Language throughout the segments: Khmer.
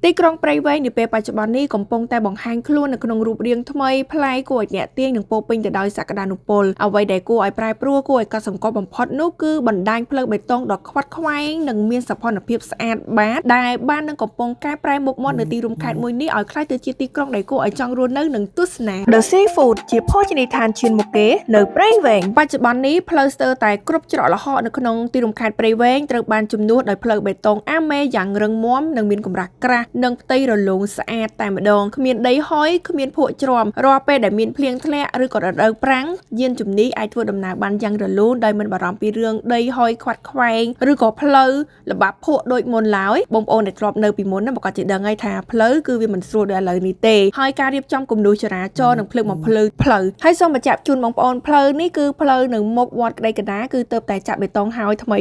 ទីក្រុងព្រៃវែងនាពេលបច្ចុប្បន្ននេះកំពុងតែបង្ហាញខ្លួននៅក្នុងរូបរាងថ្មីប្លែកគួរឲ្យទាក់ទាញនិងពោរពេញទៅដោយសក្តានុពលអ្វីដែលគួរឲ្យប្រែប្រួលគួរឲ្យកត់សម្គាល់បំផុតនោះគឺបណ្ដាញផ្លូវបេតុងដ៏ខ្វាត់ខ្វែងនិងមានសោភ័ណភាពស្អាតបាតដែលបាននឹងកំពុងកែប្រែមុខមាត់នៅទីរួមខេត្តមួយនេះឲ្យក្លាយទៅជាទីក្រុងដែលគួរឲ្យចង់រស់នៅនិងទស្សនា The Seafood ជាភោជនីយដ្ឋានឈានមុខគេនៅព្រៃវែងបច្ចុប្បន្ននេះផ្លូវស្ទើរតែគ្រប់ច្រកល្ហកនៅក្នុងទីរួមខេត្តព្រៃវែងត្រូវបានជំនួសដោយផ្លូវបេតុងអាមេយ៉ាងរឹងមាំនិងមានកម្រាស់ក្រាស់និងផ្ទៃរលោងស្អាតតែម្ដងគ្មានដីហុយគ្មានភក់ជ្រាំរាល់ពេលដែលមានភ្លៀងធ្លាក់ឬក៏រដូវប្រាំងយានជំនិះអាចធ្វើដំណើរបានយ៉ាងរលូនដោយមិនបារម្ភពីរឿងដីហុយខ្វាត់ខ្វែងឬក៏ផ្លូវល្បាប់ភក់ដូចមុនឡើយបងប្អូនដែលធ្លាប់នៅពីមុនហ្នឹងប្រកាសជាដឹងហើយថាផ្លូវគឺវាមិនស្រួលដូចឥឡូវនេះទេហើយការរៀបចំគំនូរចរាចរណ៍និងភ្លើងបំភ្លឺផ្លូវហើយសូមបញ្ជាក់ជូនបងប្អូនផ្លូវនេះគឺផ្លូវនៅមុខវត្តក្តីកណ្ដាលគឺទៅតែចាក់បេតុងហើយថ្មី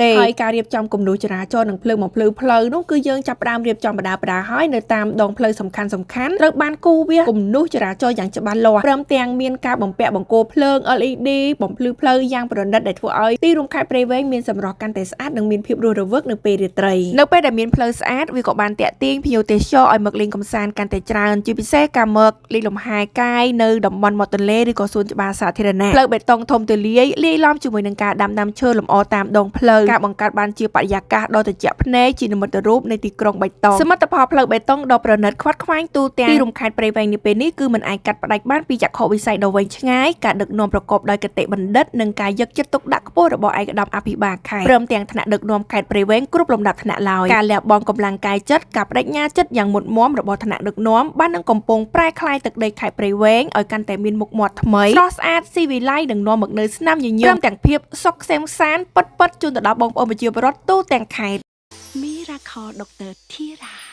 ទេហើយការរៀបចំគំនូរចរាចរណ៍និងភ្លើងបំភ្លឺផ្លូវនោះគឺយើងចាប់ផ្ដើមរៀបចំបដាហើយនៅតាមដងផ្លូវសំខាន់ត្រូវបានគូវាសគំនូសចរាចរណ៍យ៉ាងច្បាស់លាស់ព្រមទាំងមានការបំពាក់បង្គោលភ្លើង LED បំភ្លឺផ្លូវយ៉ាងប្រណិតដែលធ្វើឲ្យទីរួមខេត្តព្រៃវែងមានសម្រស់កាន់តែស្អាតនិងមានភាពរស់រវើកនៅពេលរាត្រីនៅពេលដែលមានផ្លូវស្អាតវាក៏បានទាក់ទាញភ្ញៀវទេសចរឲ្យមកលេងកម្សាន្តកាន់តែច្រើនជាពិសេសការមកលេងលំហែកាយនៅតំបន់មាត់ទន្លេឬក៏សួនច្បារសាធារណៈផ្លូវបេតុងធំទូលាយលាយឡំជាមួយនឹងការដាំឈើលម្អតាមដងផ្លូវការបង្កើតបានជាបរិយាកាសដ៏ត្រជាក់ភ្នែកជានិមិត្តរូបនៃទីក្រុងបៃតងសមិទ្ធផលផ្លូវបេតុងដ៏ប្រណិតខ្វាត់ខ្វែងទូទាំងទីរួមខេត្តព្រៃវែងនាពេលនេះគឺមិនអាចកាត់ផ្ដាច់បានពីចក្ខុវិស័យដ៏វែងឆ្ងាយការដឹកនាំប្រកបដោយគតិបណ្ឌិតនិងការយកចិត្តទុកដាក់ខ្ពស់របស់ឯកឧត្តមអភិបាលខេត្តព្រមទាំងថ្នាក់ដឹកនាំខេត្តព្រៃវែងគ្រប់លំដាប់ថ្នាក់ឡើយការលះបង់កម្លាំងកាយចិត្តការបដិញ្ញាចិត្តយ៉ាងមុតមាំរបស់ថ្នាក់ដឹកនាំបាននឹងកំពុងប្រែក្លាយទឹកដីខេត្តព្រៃវែងឲ្យកាន់តែមានមុខមាត់ថ្មីស្រស់ស្អាតស៊ីវិល័យនិងនាំមកនូវស្នាមញញឹមព្រមទាំងភាពសុខក្សេមក្សាន្តពិតៗជូនទៅដល់បងប្អូនប្រជាពលរដ្ឋទូទាំងខេត្ត Miracle Dr. Thira